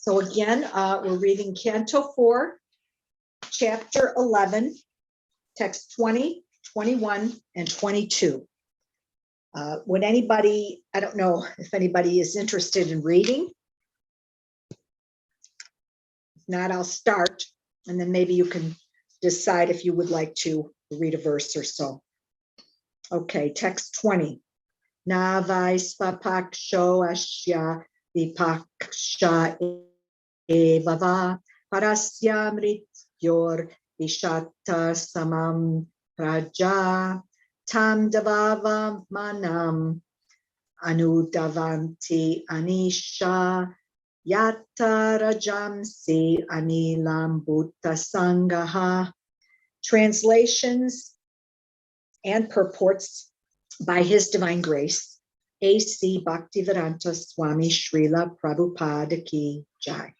So again, we're reading Canto 4, Chapter 11, text 20, 21, and 22. Would anybody, I don't know if anybody is interested in reading. If not, I'll start, and then maybe you can decide if you would like to read a verse or so. Okay, text 20. Na vaisvapaksho asya vipaksha evava parasya mrityor vishata samam praja tam davava manam anudavanti anisha yata rajamsi anilam bhuta sangaha. Translations and purports by His Divine Grace, A.C. Bhaktivedanta Swami Srila Prabhupada Ki Jai.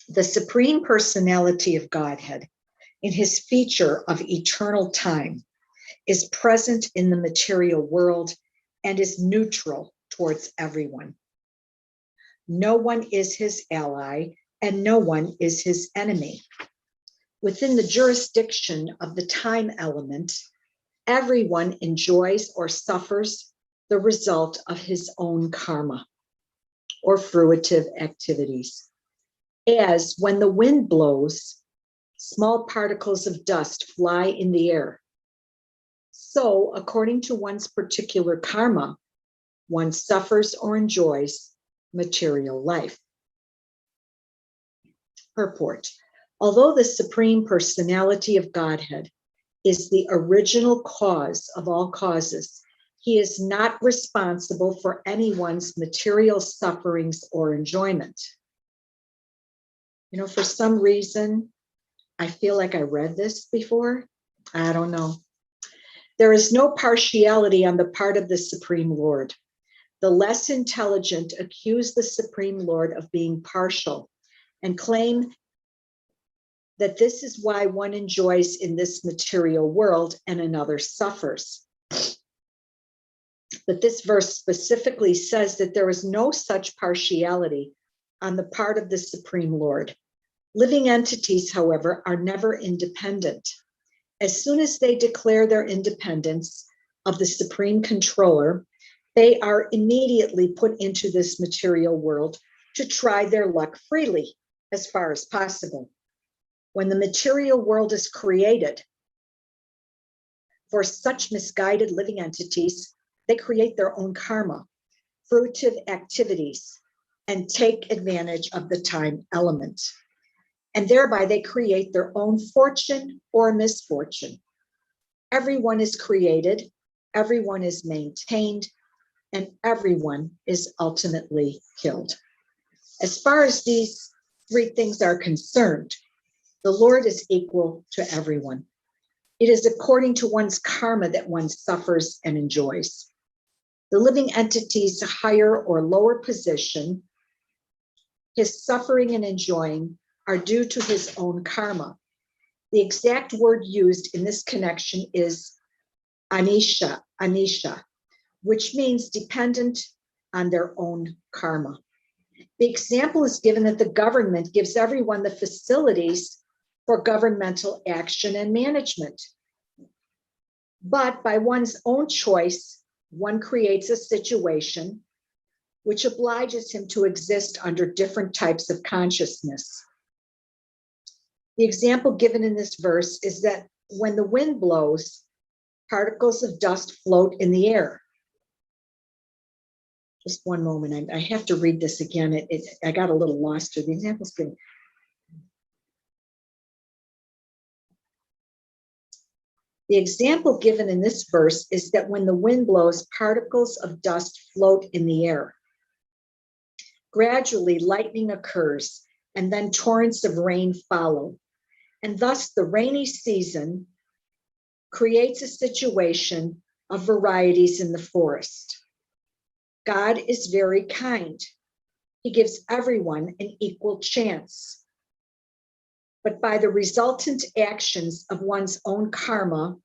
The Supreme Personality of Godhead, in His feature of eternal time, is present in the material world and is neutral towards everyone. No one is His ally and no one is His enemy. Within the jurisdiction of the time element, everyone enjoys or suffers the result of his own karma or fruitive activities. As when the wind blows, small particles of dust fly in the air. So, according to one's particular karma, one suffers or enjoys material life. Purport. Although the Supreme Personality of Godhead is the original cause of all causes, He is not responsible for anyone's material sufferings or enjoyment. You know, for some reason, I feel like I read this before. I don't know. There is no partiality on the part of the Supreme Lord. The less intelligent accuse the Supreme Lord of being partial and claim that this is why one enjoys in this material world and another suffers. But this verse specifically says that there is no such partiality on the part of the Supreme Lord. Living entities, however, are never independent. As soon as they declare their independence of the Supreme Controller, they are immediately put into this material world to try their luck freely as far as possible. When the material world is created for such misguided living entities, they create their own karma, fruitive activities, and take advantage of the time element. And thereby they create their own fortune or misfortune. Everyone is created, everyone is maintained, and everyone is ultimately killed. As far as these three things are concerned, the Lord is equal to everyone. It is according to one's karma that one suffers and enjoys. The living entity's higher or lower position, his suffering and enjoying, are due to his own karma. The exact word used in this connection is anisha, which means dependent on their own karma. The example is given that the government gives everyone the facilities for governmental action and management. But by one's own choice, one creates a situation which obliges him to exist under different types of consciousness. The example given in this verse is that when the wind blows, particles of dust float in the air. Just one moment, I have to read this again. I got a little lost here. The example's good. The example given in this verse is that when the wind blows, particles of dust float in the air. Gradually, lightning occurs, and then torrents of rain follow. And thus, the rainy season creates a situation of varieties in the forest. God is very kind. He gives everyone an equal chance. But by the resultant actions of one's own karma,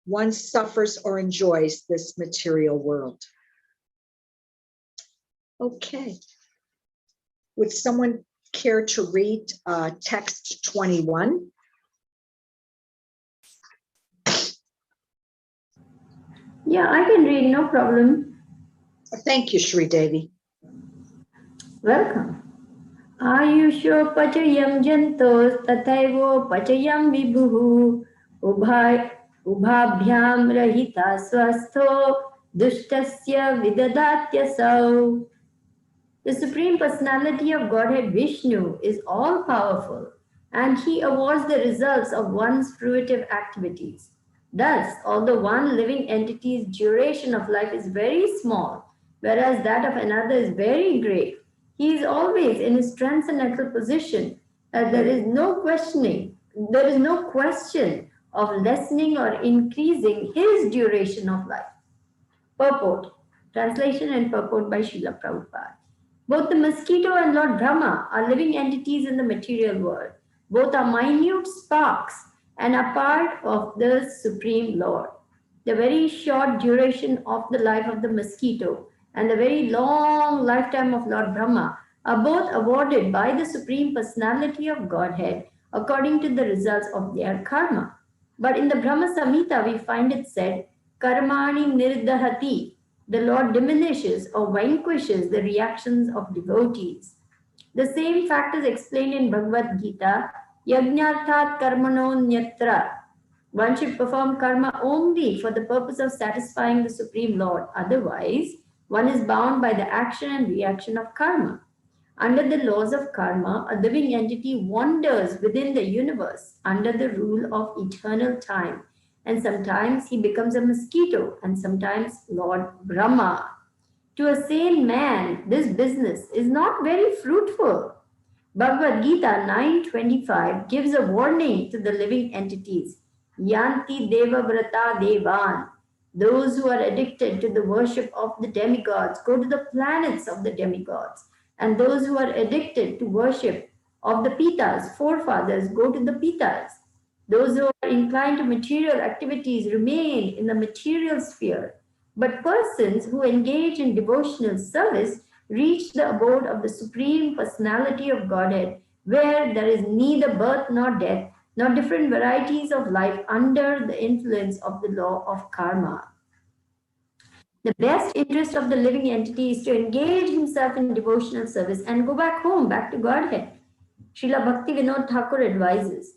one suffers or enjoys this material world. Okay. Would someone care to read text 21? Yeah, I can read, no problem. Thank you, Shri Devi. Welcome. Ayusho pachayam jantos tathaivo pachayam vibhuhu ubhabhyam rahita swastho dushtasya vidadatyasau. The Supreme Personality of Godhead Vishnu is all-powerful, and he awards the results of one's fruitive activities. Thus, although one living entity's duration of life is very small, whereas that of another is very great, he is always in his transcendental position that there is no question of lessening or increasing his duration of life. Purport. Translation and purport by Srila Prabhupada. Both the mosquito and Lord Brahma are living entities in the material world. Both are minute sparks and are part of the Supreme Lord. The very short duration of the life of the mosquito and the very long lifetime of Lord Brahma are both awarded by the Supreme Personality of Godhead according to the results of their karma. But in the Brahma Samhita, we find it said, Karmani nirdahati, the Lord diminishes or vanquishes the reactions of devotees. The same fact is explained in Bhagavad Gita, Yajnarthat karmano nyatra. One should perform karma only for the purpose of satisfying the Supreme Lord. Otherwise, one is bound by the action and reaction of karma. Under the laws of karma, a living entity wanders within the universe under the rule of eternal time. And sometimes he becomes a mosquito and sometimes Lord Brahma. To a sane man, this business is not very fruitful. Bhagavad Gita 9:25 gives a warning to the living entities. Yanti Deva Vrata Devan. Those who are addicted to the worship of the demigods go to the planets of the demigods. And those who are addicted to worship of the Pitas, forefathers, go to the Pitas. Those who are inclined to material activities remain in the material sphere. But persons who engage in devotional service reach the abode of the Supreme Personality of Godhead, where there is neither birth nor death, nor different varieties of life under the influence of the law of karma. The best interest of the living entity is to engage himself in devotional service and go back home, back to Godhead. Srila Bhakti Vinod Thakur advised,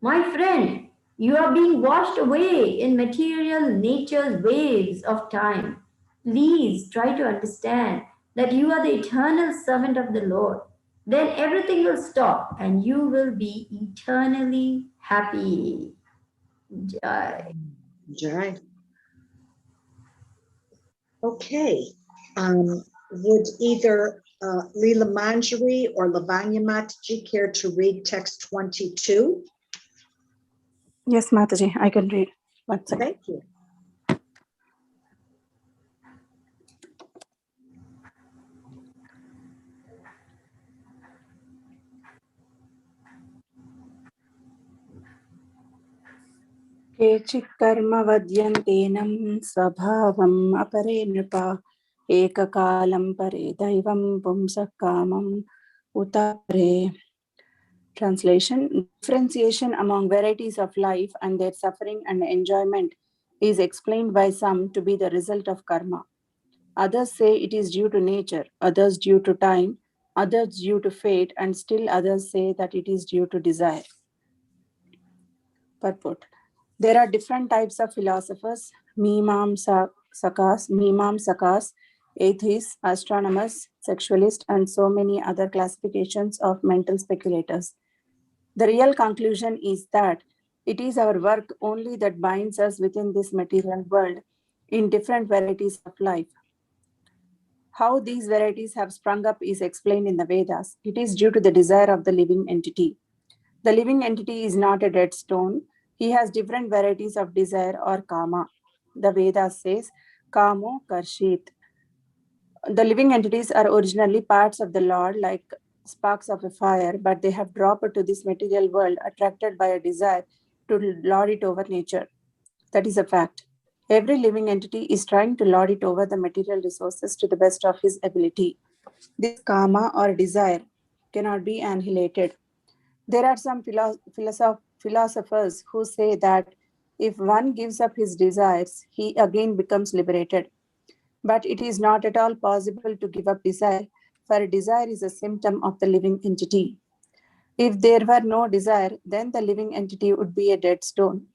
my friend, you are being washed away in material nature's waves of time. Please try to understand that you are the eternal servant of the Lord. Then everything will stop and you will be eternally happy. Jai. Jai. Okay. Would either Leela Manjari or Lavanya Mataji care to read text 22? Yes, Mataji, I can read. One second. Thank you. केचित् कर्म वद्यन्तेनं स्वभावम् अपरे नृपा एककालं परे दैवं पुंसः कामम् utare. Translation: differentiation among varieties of life and their suffering and enjoyment is explained by some to be the result of karma. Others say it is due to nature, others due to time, others due to fate, and still others say that it is due to desire. Purport: there are different types of philosophers: Mimamsakas, atheists, astronomers, sexualists, and so many other classifications of mental speculators. The real conclusion is that it is our work only that binds us within this material world in different varieties of life. How these varieties have sprung up is explained in the Vedas. It is due to the desire of the living entity. The living entity is not a dead stone. He has different varieties of desire or kama. The Vedas says, kamo karshit. The living entities are originally parts of the Lord, like sparks of a fire, but they have dropped to this material world attracted by a desire to lord it over nature. That is a fact. Every living entity is trying to lord it over the material resources to the best of his ability. This karma or desire cannot be annihilated. There are some philosophers who say that if one gives up his desires, he again becomes liberated. But it is not at all possible to give up desire, for desire is a symptom of the living entity. If there were no desire, then the living entity would be a dead stone.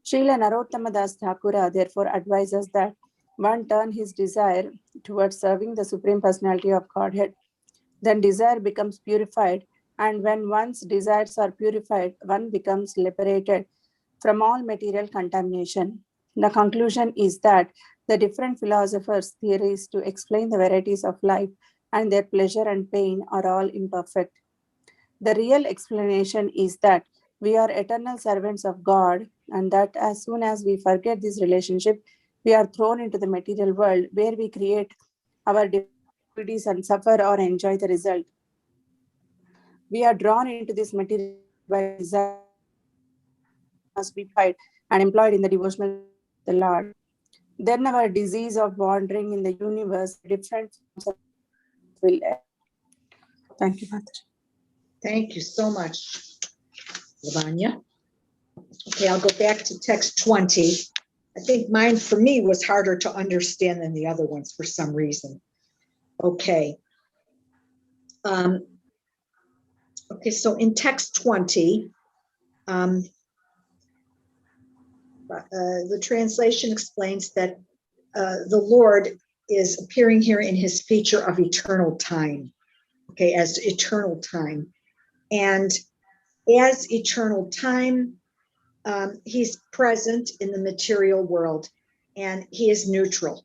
Srila Narottama Das Thakura therefore advises that one turn his desire towards serving the Supreme Personality of Godhead. Then desire becomes purified, and when one's desires are purified, one becomes liberated from all material contamination. The conclusion is that the different philosophers' theories to explain the varieties of life and their pleasure and pain are all imperfect. The real explanation is that we are eternal servants of God, and that as soon as we forget this relationship, we are thrown into the material world where we create our duties and suffer or enjoy the result. We are drawn into this material by desire must be purified and employed in the devotional service of the Lord. Then our disease of wandering in the universe, different forms of will end. Thank you, Mataji. Thank you so much, Lavanya. Okay, I'll go back to text 20. I think mine, for me, was harder to understand than the other ones for some reason. Okay. Okay, so in text 20, the translation explains that the Lord is appearing here in his feature of eternal time, okay, as eternal time. And as eternal time, he's present in the material world, and he is neutral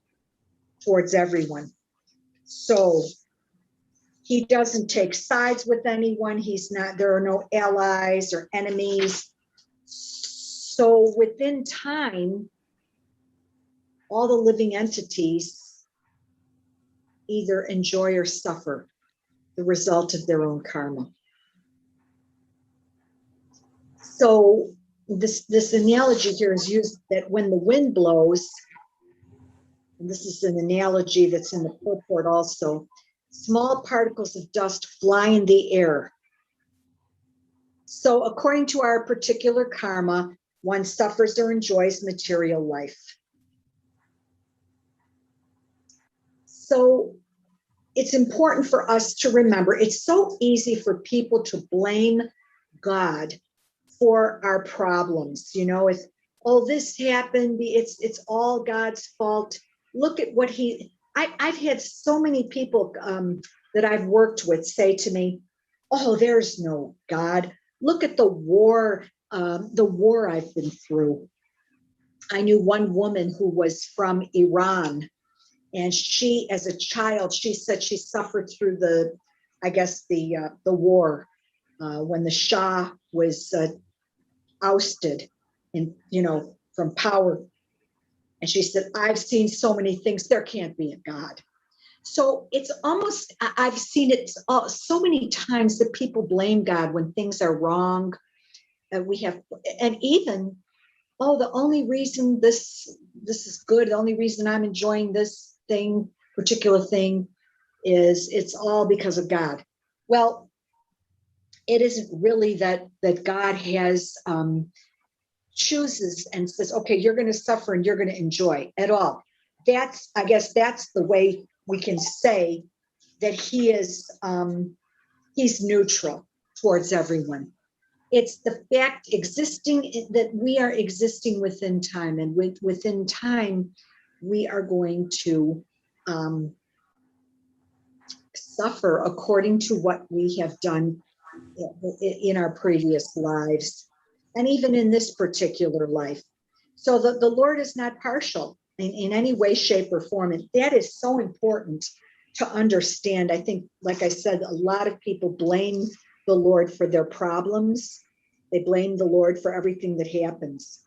towards everyone. So he doesn't take sides with anyone. There are no allies or enemies. So within time, all the living entities either enjoy or suffer the result of their own karma. So this analogy here is used that when the wind blows, and this is an analogy that's in the purport also, small particles of dust fly in the air. So according to our particular karma, one suffers or enjoys material life. So it's important for us to remember, it's so easy for people to blame God for our problems. You know, if, oh, this happened, it's all God's fault. Look at what I've had so many people that I've worked with say to me, oh, there's no God. Look at the war I've been through. I knew one woman who was from Iran, and she, as a child, she said she suffered through the war when the Shah was ousted from power. And she said, I've seen so many things, there can't be a God. So it's almost, I've seen it so many times that people blame God when things are wrong. And even, oh, the only reason this is good, the only reason I'm enjoying this particular thing, is it's all because of God. Well, it isn't really that God has chooses and says, okay, you're going to suffer and you're going to enjoy at all. I guess that's the way we can say that he is, he's neutral towards everyone. It's the fact that we are existing within time, and within time, we are going to suffer according to what we have done in our previous lives, and even in this particular life. So the Lord is not partial in any way, shape, or form. And that is so important to understand. I think, like I said, a lot of people blame the Lord for their problems. They blame the Lord for everything that happens.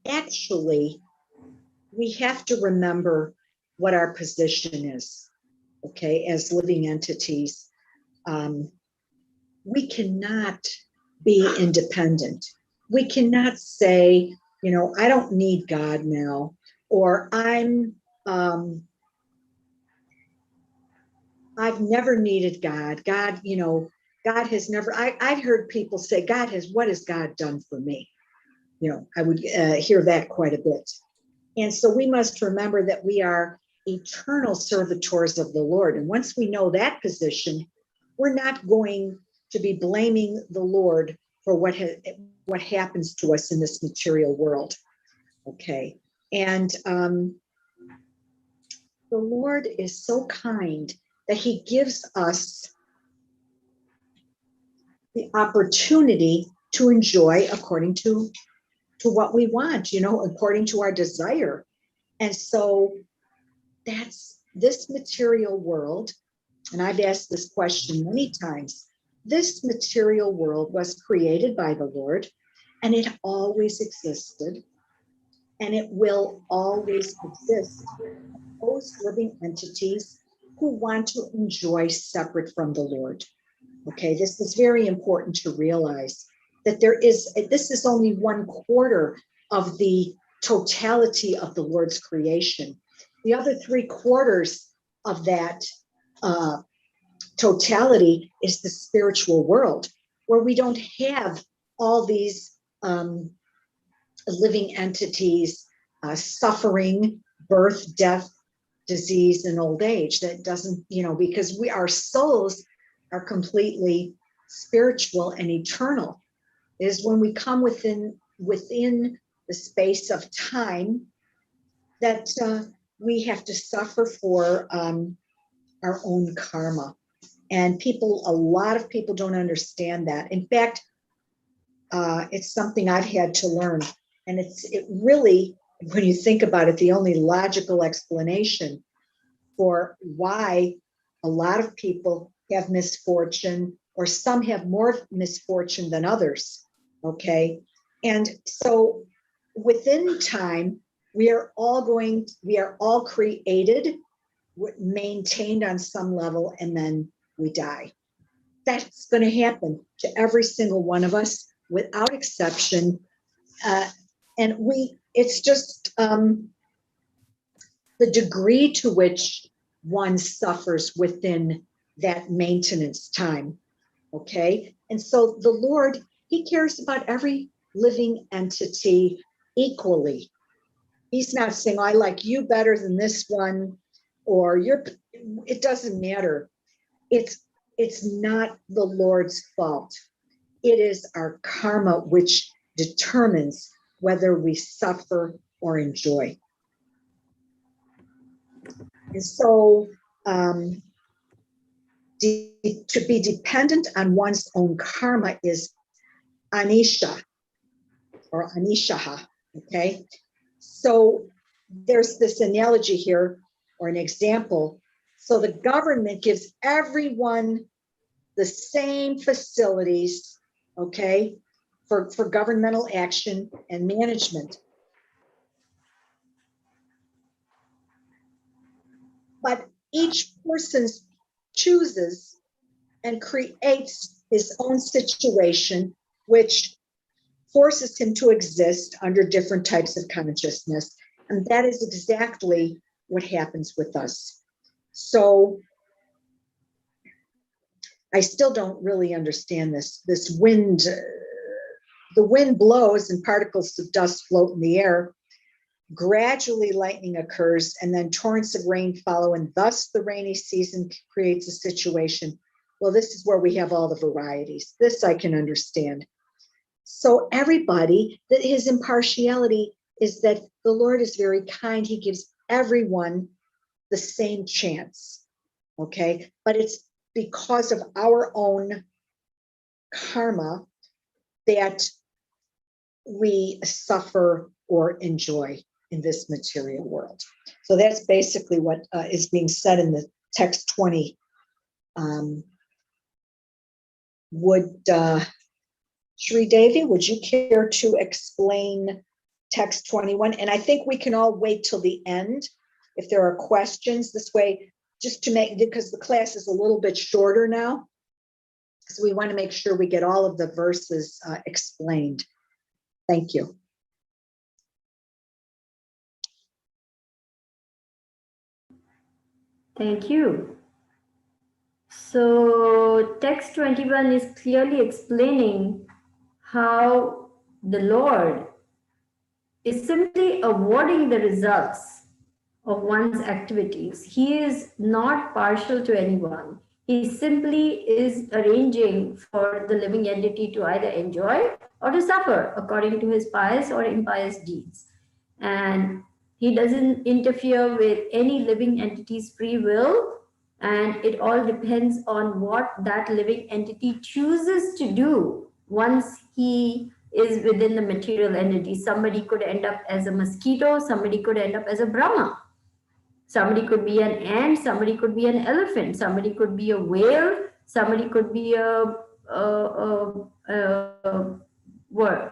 Actually, we have to remember what our position is, okay, as living entities. We cannot be independent. We cannot say, I don't need God now, or I've never needed God. God, God has never, I've heard people say, what has God done for me? I would hear that quite a bit. And so we must remember that we are eternal servitors of the Lord. And once we know that position, we're not going to be blaming the Lord for what happens to us in this material world. Okay. And the Lord is so kind that he gives us the opportunity to enjoy according to what we want, according to our desire. And so that's this material world. And I've asked this question many times. This material world was created by the Lord, and it always existed, and it will always exist. Those living entities who want to enjoy separate from the Lord. Okay, this is very important to realize that this is only 1/4 of the totality of the Lord's creation. The other 3/4 of that totality is the spiritual world, where we don't have all these living entities suffering birth, death, disease, and old age. That doesn't, because our souls are completely spiritual and eternal. It is when we come within the space of time that we have to suffer for our own karma. And a lot of people don't understand that. In fact, it's something I've had to learn. And it really, when you think about it, the only logical explanation for why a lot of people have misfortune, or some have more misfortune than others. Okay. And so within time, we are all created, maintained on some level, and then we die. That's going to happen to every single one of us without exception. And it's just the degree to which one suffers within that maintenance time. Okay. And so the Lord, he cares about every living entity equally. He's not saying, I like you better than this one, or it doesn't matter. It's not the Lord's fault. It is our karma which determines whether we suffer or enjoy. And so to be dependent on one's own karma is anisha or anishaha, okay? So there's this analogy here, or an example. So the government gives everyone the same facilities, okay, for governmental action and management. But each person chooses and creates his own situation, which forces him to exist under different types of consciousness. And that is exactly what happens with us. So I still don't really understand this wind. The wind blows and particles of dust float in the air. Gradually lightning occurs, and then torrents of rain follow, and thus the rainy season creates a situation. Well, this is where we have all the varieties. This I can understand. So everybody, that his impartiality is that the Lord is very kind. He gives everyone the same chance, okay? But it's because of our own karma that we suffer or enjoy in this material world. So that's basically what is being said in the text 20. Sri Devi, would you care to explain text 21? And I think we can all wait till the end if there are questions this way, just to make, because the class is a little bit shorter now. because we want to make sure we get all of the verses explained. Thank you. Thank you. So text 21 is clearly explaining how the Lord is simply awarding the results of one's activities. He is not partial to anyone. He simply is arranging for the living entity to either enjoy or to suffer according to his pious or impious deeds. And he doesn't interfere with any living entity's free will, and it all depends on what that living entity chooses to do once he is within the material energy. Somebody could end up as a mosquito, somebody could end up as a Brahma. Somebody could be an ant, somebody could be an elephant, somebody could be a whale, somebody could be a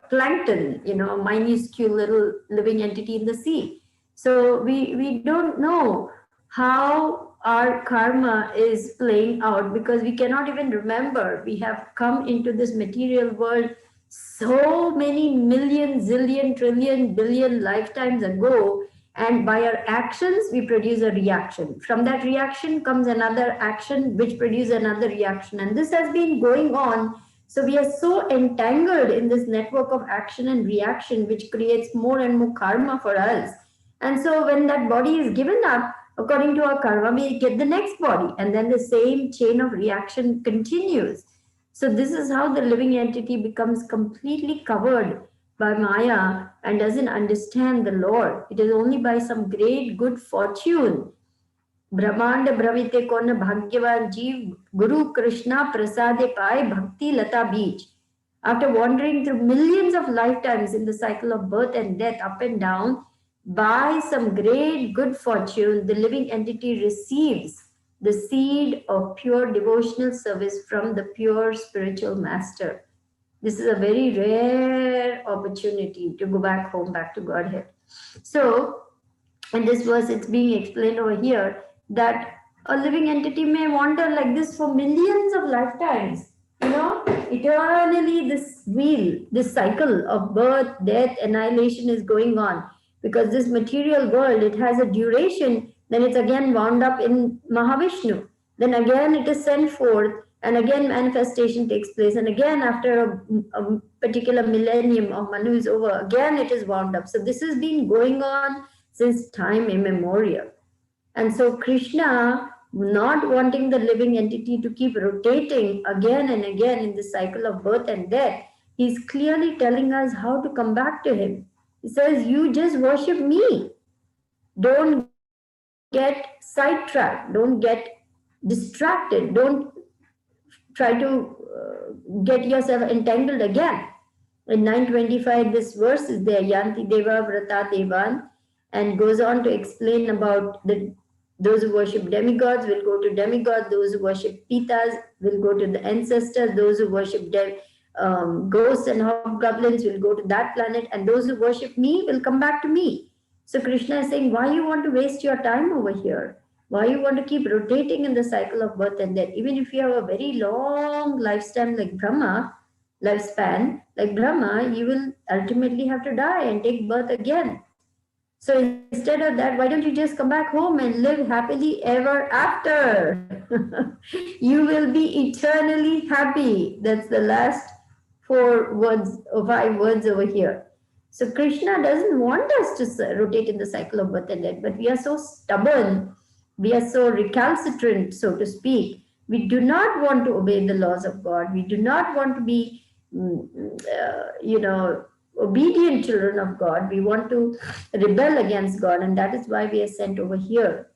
plankton, minuscule little living entity in the sea. So we don't know how our karma is playing out because we cannot even remember. We have come into this material world so many million, zillion, trillion, billion lifetimes ago, and by our actions we produce a reaction. From that reaction comes another action which produces another reaction, and this has been going on. So we are so entangled in this network of action and reaction, which creates more and more karma for us. And so when that body is given up, according to our karma, we get the next body, and then the same chain of reaction continues. So this is how the living entity becomes completely covered by Maya and doesn't understand the Lord. It is only by some great good fortune. Brahmanda Bravite Kona Bhagyavan Jeev Guru Krishna Prasade Pai Bhakti Lata Beach. After wandering through millions of lifetimes in the cycle of birth and death, up and down, by some great good fortune, the living entity receives the seed of pure devotional service from the pure spiritual master. This is a very rare opportunity to go back home, back to Godhead. So, in this verse, it's being explained over here that a living entity may wander like this for millions of lifetimes. Eternally this wheel, this cycle of birth, death, annihilation is going on. Because this material world, it has a duration, then it's again wound up in Mahavishnu. Then again it is sent forth, and again manifestation takes place. And again after a particular millennium of Manu is over, again it is wound up. So this has been going on since time immemorial. And so Krishna, not wanting the living entity to keep rotating again and again in the cycle of birth and death, he's clearly telling us how to come back to him. He says, you just worship me. Don't get sidetracked. Don't get distracted. Don't try to get yourself entangled again. In 925, this verse is there, Yanti Deva Vrata Devan, and goes on to explain about those who worship demigods will go to demigods, those who worship pitas will go to the ancestors, those who worship ghosts and hobgoblins will go to that planet, and those who worship me will come back to me. So Krishna is saying, why you want to waste your time over here? Why you want to keep rotating in the cycle of birth and death? Even if you have a very long lifespan like Brahma, you will ultimately have to die and take birth again. So instead of that, why don't you just come back home and live happily ever after? You will be eternally happy. That's the last 4 words or 5 words over here. So Krishna doesn't want us to rotate in the cycle of birth and death, but we are so stubborn, we are so recalcitrant, so to speak. We do not want to obey the laws of God. We do not want to be, obedient children of God. We want to rebel against God, and that is why we are sent over here.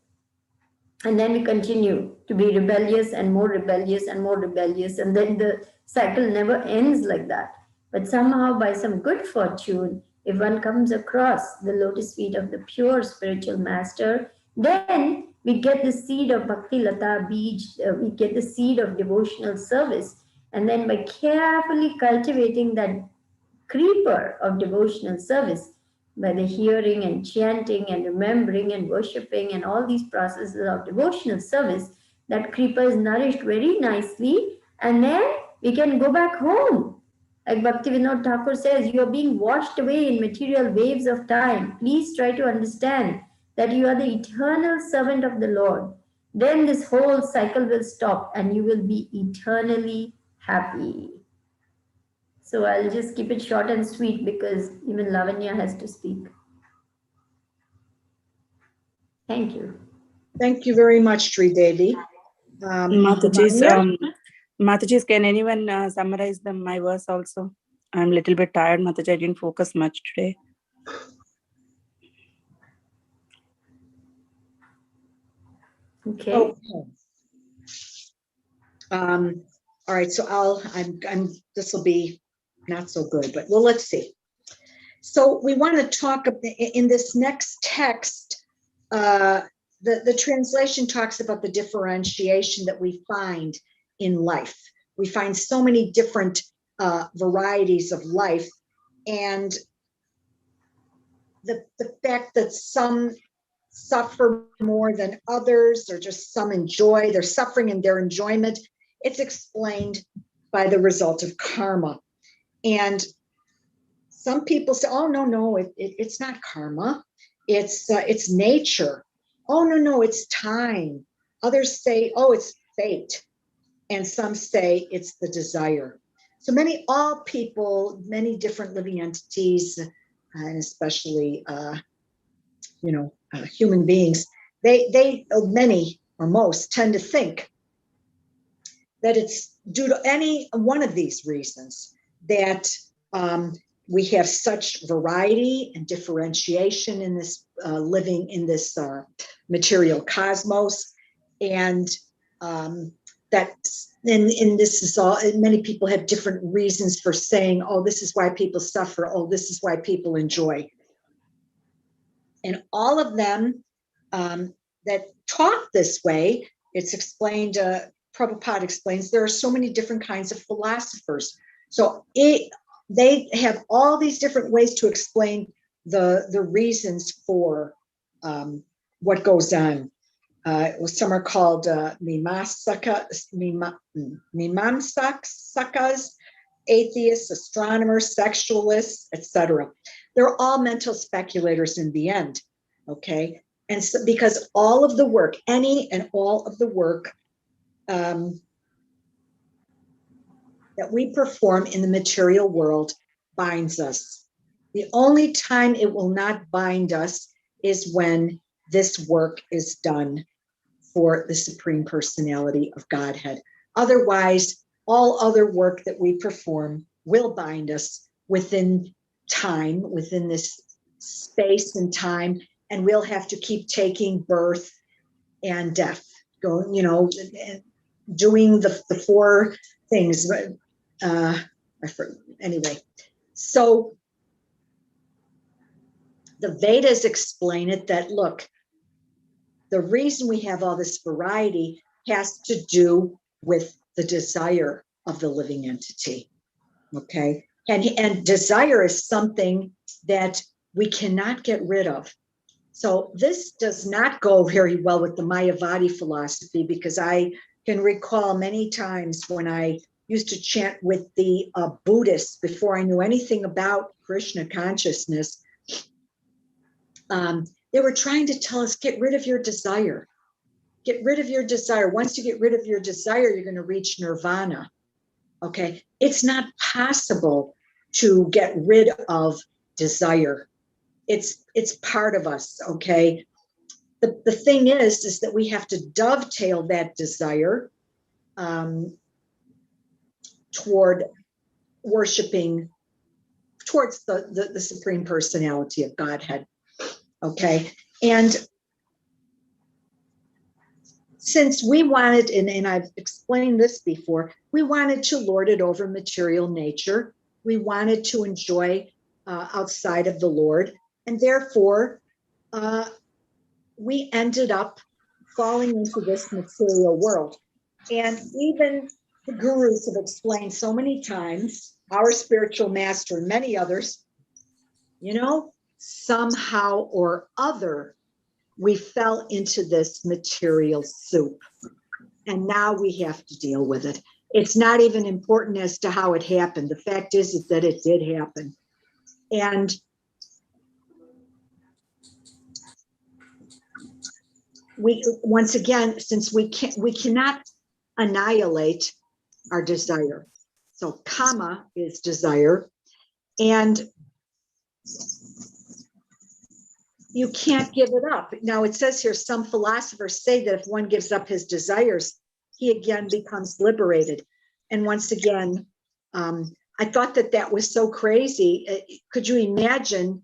And then we continue to be rebellious and more rebellious and more rebellious, and then the cycle never ends like that. But somehow, by some good fortune, if one comes across the lotus feet of the pure spiritual master, then we get the seed of Bhakti Lata Bij, we get the seed of devotional service. And then by carefully cultivating that creeper of devotional service, by the hearing and chanting and remembering and worshipping and all these processes of devotional service, that creeper is nourished very nicely, and then We can go back home. Like Bhaktivinoda Thakur says, you are being washed away in material waves of time. Please try to understand that you are the eternal servant of the Lord. Then this whole cycle will stop and you will be eternally happy. So I'll just keep it short and sweet because even Lavanya has to speak. Thank you. Thank you very much, Sri Devi. Mataji's, can anyone summarize my verse also? I'm a little bit tired, Mataji. I didn't focus much today. Okay. All right. So this will be not so good, but well, let's see. So we want to talk in this next text. The translation talks about the differentiation that we find in life. We find so many different varieties of life, and the fact that some suffer more than others, or just some enjoy their suffering and their enjoyment, it's explained by the result of karma. And some people say, oh, no, it's not karma. It's nature. Oh, no, it's time. Others say, oh, it's fate. And some say it's the desire. So all people, many different living entities, and especially, human beings, many or most tend to think that it's due to any one of these reasons that we have such variety and differentiation in this living in this material cosmos, and this is all. Many people have different reasons for saying, "Oh, this is why people suffer. Oh, this is why people enjoy." And all of them that talk this way, it's explained. Prabhupada explains there are so many different kinds of philosophers. So they have all these different ways to explain the reasons for what goes on. Some are called mimamsakas, atheists, astronomers, sexualists, etc. They're all mental speculators in the end, okay? And so, because all of the work, any and all of the work that we perform in the material world binds us. The only time it will not bind us is when this work is done for the Supreme Personality of Godhead. Otherwise, all other work that we perform will bind us within time, within this space and time, and we'll have to keep taking birth and death, going, doing the four things. Anyway, so the Vedas explain it that, look, the reason we have all this variety has to do with the desire of the living entity, okay? And desire is something that we cannot get rid of. So this does not go very well with the Mayavadi philosophy, because I can recall many times when I used to chant with the Buddhists before I knew anything about Krishna consciousness. They were trying to tell us, get rid of your desire. Get rid of your desire. Once you get rid of your desire, you're going to reach nirvana. Okay. It's not possible to get rid of desire. It's part of us. Okay. The thing is that we have to dovetail that desire toward worshiping towards the Supreme Personality of Godhead. Okay. And since we wanted, and I've explained this before, we wanted to lord it over material nature. We wanted to enjoy outside of the Lord. And therefore, we ended up falling into this material world. And even the gurus have explained so many times, our spiritual master and many others, somehow or other, we fell into this material soup. And now we have to deal with it. It's not even important as to how it happened. The fact is that it did happen. And once again, since we cannot annihilate our desire. So kama is desire, and you can't give it up. Now it says here, some philosophers say that if one gives up his desires, he again becomes liberated. And once again, I thought that was so crazy. Could you imagine